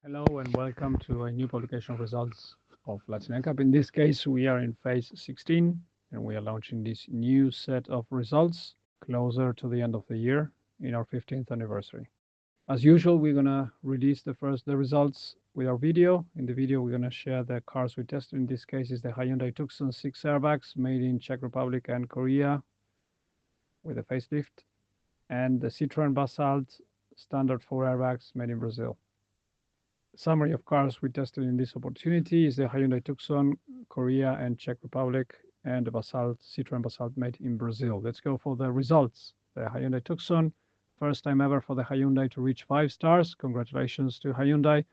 Hello and welcome to a new publication of results of LatinNCAP. In this case, we are in phase 16 and we are launching this new set of results closer to the end of the year in our 15th anniversary. As usual, we're going to release the results with our video. In the video, we're going to share the cars we tested. In this case, is the Hyundai Tucson 6 airbags made in Czech Republic and Korea with a facelift, and the Citroen Basalt standard 4 airbags made in Brazil. Summary of cars we tested in this opportunity is the Hyundai Tucson, Korea and Czech Republic, and the Citroen Basalt made in Brazil. Let's go for the results. The Hyundai Tucson, first time ever for the Hyundai to reach 5 stars. Congratulations to Hyundai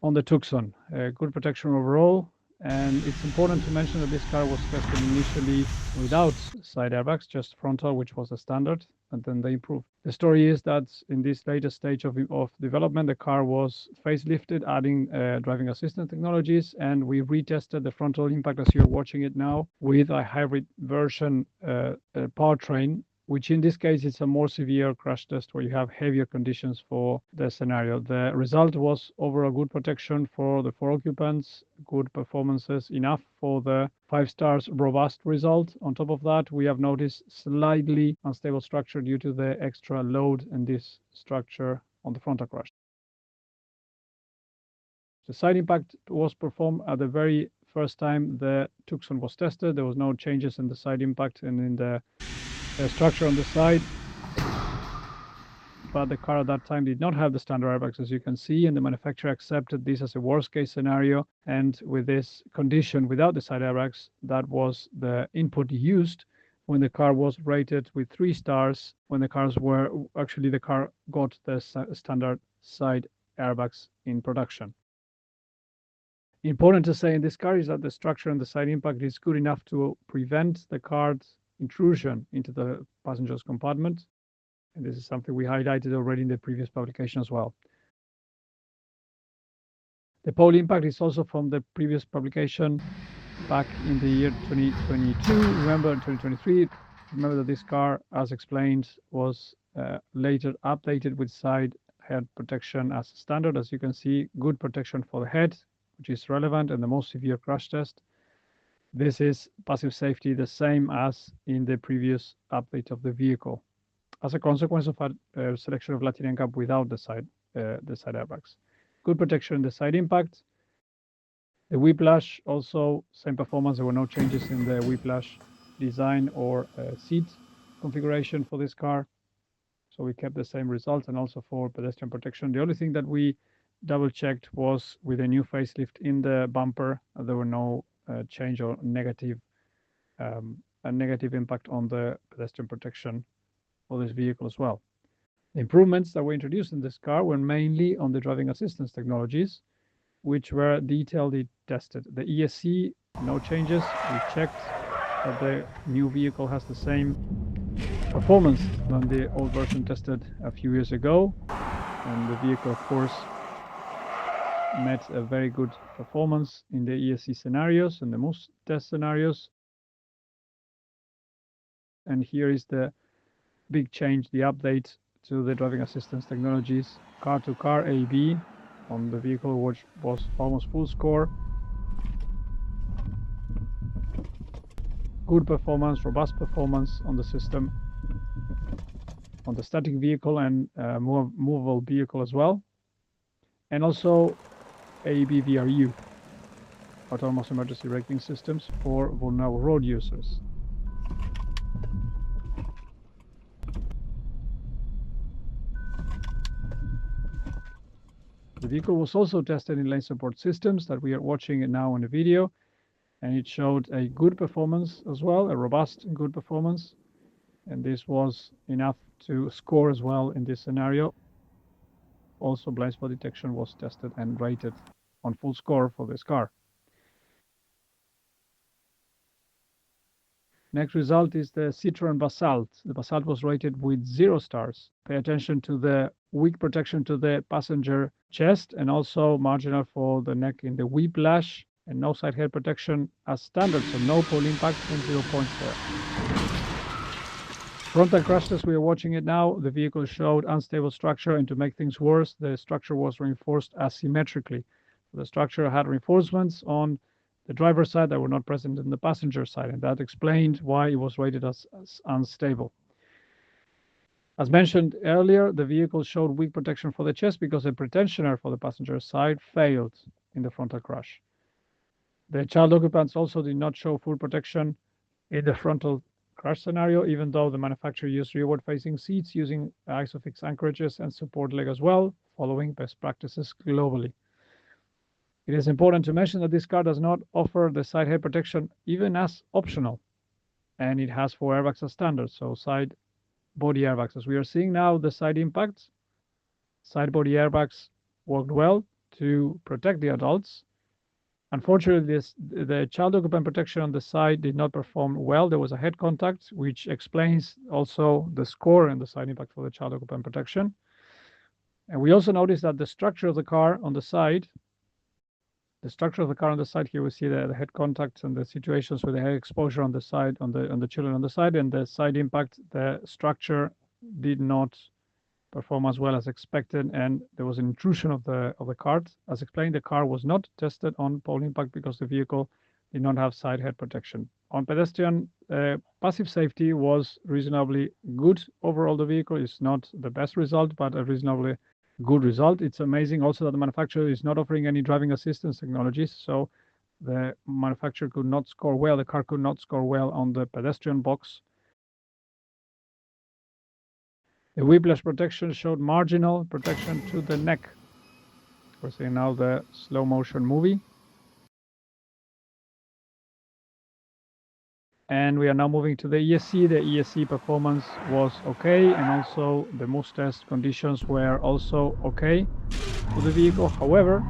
on the Tucson. Good protection overall. And it's important to mention that this car was tested initially without side airbags, just frontal, which was the standard, and then they improved. The story is that in this latest stage of development, the car was facelifted, adding driving assistance technologies, and we retested the frontal impact as you're watching it now with a hybrid version powertrain, which in this case is a more severe crash test where you have heavier conditions for the scenario. The result was overall good protection for the 4 occupants, good performances, enough for the 5 stars robust result. On top of that, we have noticed slightly unstable structure due to the extra load in this structure on the frontal crash. The side impact was performed at the very first time the Tucson was tested. There was no changes in the side impact and in the structure on the side, but the car at that time did not have the standard airbags, as you can see, and the manufacturer accepted this as a worst case scenario. And with this condition without the side airbags, that was the input used when the car was rated with 3 stars, when the car got the standard side airbags in production. Important to say in this car is that the structure and the side impact is good enough to prevent the car's intrusion into the passenger's compartment, and this is something we highlighted already in the previous publication as well. The pole impact is also from the previous publication back in the year 2022. Remember, in 2023, remember that this car, as explained, was later updated with side head protection as standard. As you can see, good protection for the head, which is relevant and the most severe crash test. This is passive safety, the same as in the previous update of the vehicle, as a consequence of a selection of LatinNCAP without the side airbags. Good protection in the side impact. The whiplash, also same performance. There were no changes in the whiplash design or seat configuration for this car. So we kept the same results, and also for pedestrian protection. The only thing that we double checked was with a new facelift in the bumper. There were no change or negative impact on the pedestrian protection for this vehicle as well. The improvements that were introduced in this car were mainly on the driving assistance technologies, which were detailedly tested. The ESC, no changes. We checked that the new vehicle has the same performance than the old version tested a few years ago, and the vehicle, of course, met a very good performance in the ESC scenarios and the most test scenarios. And here is the big change, the update to the driving assistance technologies. Car-to-car AB on the vehicle, which was almost full score. Good performance, robust performance on the system, on the static vehicle and movable vehicle as well. And also ABVRU, autonomous emergency braking systems for vulnerable road users. The vehicle was also tested in lane support systems that we are watching now in the video, and it showed a good performance as well, a robust and good performance, and this was enough to score as well in this scenario. Also, blind spot detection was tested and rated on full score for this car. Next result is the Citroen Basalt. The Basalt was rated with 0 stars. Pay attention to the weak protection to the passenger chest and also marginal for the neck in the whiplash, and no side head protection as standard, so no pole impact and 0 points there. Frontal crash test, we are watching it now. The vehicle showed unstable structure, and to make things worse, the structure was reinforced asymmetrically. The structure had reinforcements on the driver's side that were not present in the passenger side, and that explained why it was rated as unstable. As mentioned earlier, the vehicle showed weak protection for the chest because the pretensioner for the passenger side failed in the frontal crash. The child occupants also did not show full protection in the frontal crash scenario, even though the manufacturer used rearward-facing seats using isofix anchorages and support leg as well, following best practices globally. It is important to mention that this car does not offer the side head protection even as optional, and it has 4 airbags as standard, so side body airbags. As we are seeing now, the side impacts, side body airbags worked well to protect the adults. Unfortunately, the child occupant protection on the side did not perform well. There was a head contact, which explains also the score and the side impact for the child occupant protection. And we also noticed that the structure of the car on the side, here we see the head contacts and the situations with the head exposure on the side, on the children on the side, and the side impact, the structure did not perform as well as expected, and there was an intrusion of the car. As explained, the car was not tested on pole impact because the vehicle did not have side head protection. On pedestrian, passive safety was reasonably good. Overall, the vehicle is not the best result, but a reasonably good result. It's amazing also that the manufacturer is not offering any driving assistance technologies, so the manufacturer could not score well, the car could not score well on the pedestrian box. The whiplash protection showed marginal protection to the neck. We're seeing now the slow motion movie. And we are now moving to the ESC. The ESC performance was okay, and also the MUS test conditions were also okay for the vehicle. However,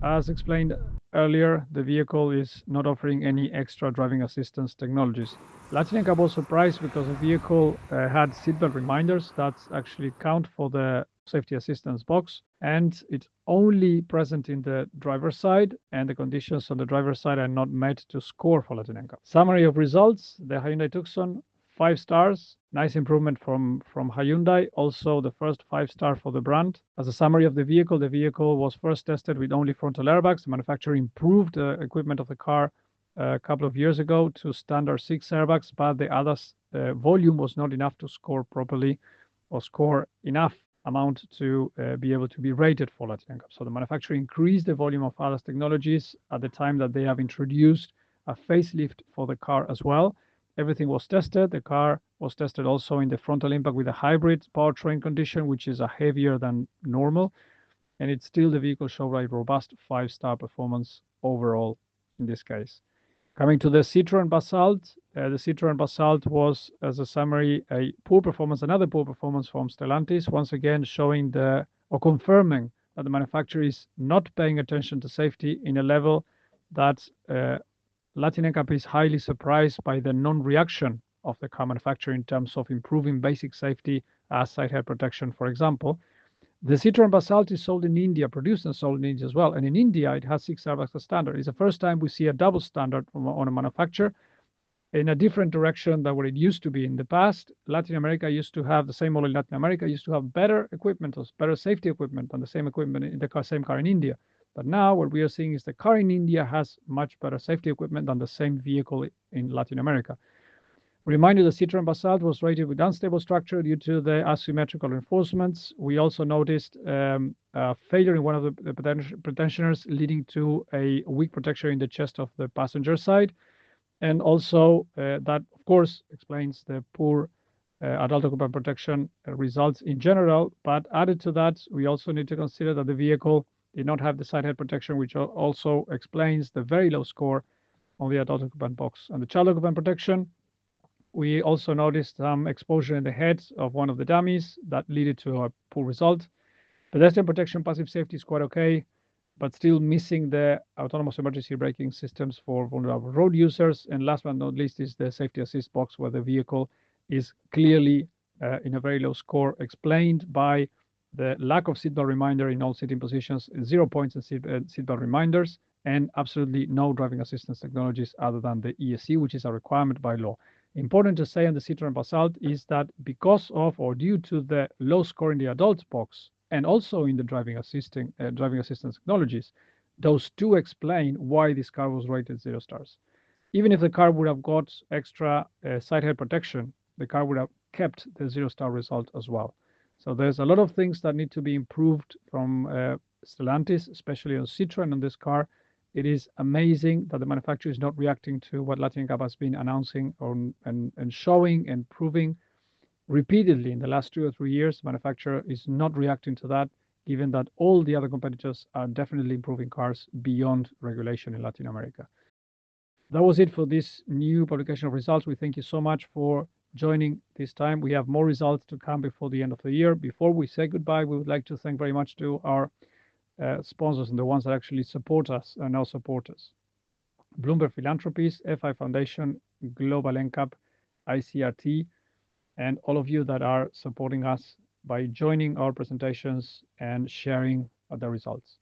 as explained earlier, the vehicle is not offering any extra driving assistance technologies. LatinNCAP was surprised because the vehicle had seatbelt reminders that actually count for the safety assistance box, and it's only present in the driver's side, and the conditions on the driver's side are not met to score for LatinNCAP. Summary of results: the Hyundai Tucson, 5 stars, nice improvement from Hyundai, also the first 5-star for the brand. As a summary of the vehicle was first tested with only frontal airbags. The manufacturer improved the equipment of the car a couple of years ago to standard 6 airbags, but the others volume was not enough to score properly or score enough amount to be able to be rated for LatinNCAP. So the manufacturer increased the volume of ADAS technologies at the time that they have introduced a facelift for the car as well. Everything was tested. The car was tested also in the frontal impact with a hybrid powertrain condition, which is a heavier than normal. And it's still, the vehicle showed a robust 5-star performance overall in this case. Coming to the Citroen Basalt, the Citroen Basalt was, as a summary, a poor performance, another poor performance from Stellantis, once again showing or confirming that the manufacturer is not paying attention to safety in a level that LatinNCAP is highly surprised by the non-reaction of the car manufacturer in terms of improving basic safety as side head protection, for example. The Citroen Basalt is sold in India, produced and sold in India as well. And in India, it has 6 airbags as standard. It's the first time we see a double standard on a manufacturer in a different direction than what it used to be in the past. Latin America used to have the same model in Latin America, used to have better equipment, better safety equipment than the same equipment in the same car in India. But now what we are seeing is the car in India has much better safety equipment than the same vehicle in Latin America. Reminder, the Citroen Basalt was rated with unstable structure due to the asymmetrical reinforcements. We also noticed a failure in one of the pretensioners, leading to a weak protection in the chest of the passenger side. And also that, of course, explains the poor adult occupant protection results in general. But added to that, we also need to consider that the vehicle did not have the side head protection, which also explains the very low score on the adult occupant box. And the child occupant protection, we also noticed some exposure in the head of one of the dummies that led to a poor result. Pedestrian protection, passive safety is quite okay, but still missing the autonomous emergency braking systems for vulnerable road users. And last but not least is the safety assist box, where the vehicle is clearly in a very low score, explained by the lack of seatbelt reminder in all sitting positions, 0 points in seatbelt reminders, and absolutely no driving assistance technologies other than the ESC, which is a requirement by law. Important to say on the Citroen Basalt is that because of or due to the low score in the adult box and also in the driving assistance technologies, those two explain why this car was rated 0 stars. Even if the car would have got extra side head protection, the car would have kept the 0-star result as well. So there's a lot of things that need to be improved from Stellantis, especially on Citroen on this car. It is amazing that the manufacturer is not reacting to what LatinNCAP has been announcing and showing and proving repeatedly in the last 2 or 3 years. The manufacturer is not reacting to that, given that all the other competitors are definitely improving cars beyond regulation in Latin America. That was it for this new publication of results. We thank you so much for joining this time. We have more results to come before the end of the year. Before we say goodbye, we would like to thank very much to our sponsors and the ones that actually support us and our supporters. Bloomberg Philanthropies, FI Foundation, Global NCAP, ICRT, and all of you that are supporting us by joining our presentations and sharing the results.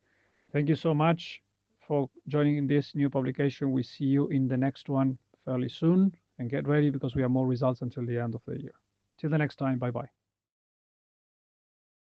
Thank you so much for joining in this new publication. We see you in the next one fairly soon, and get ready because we have more results until the end of the year. Till the next time, bye-bye.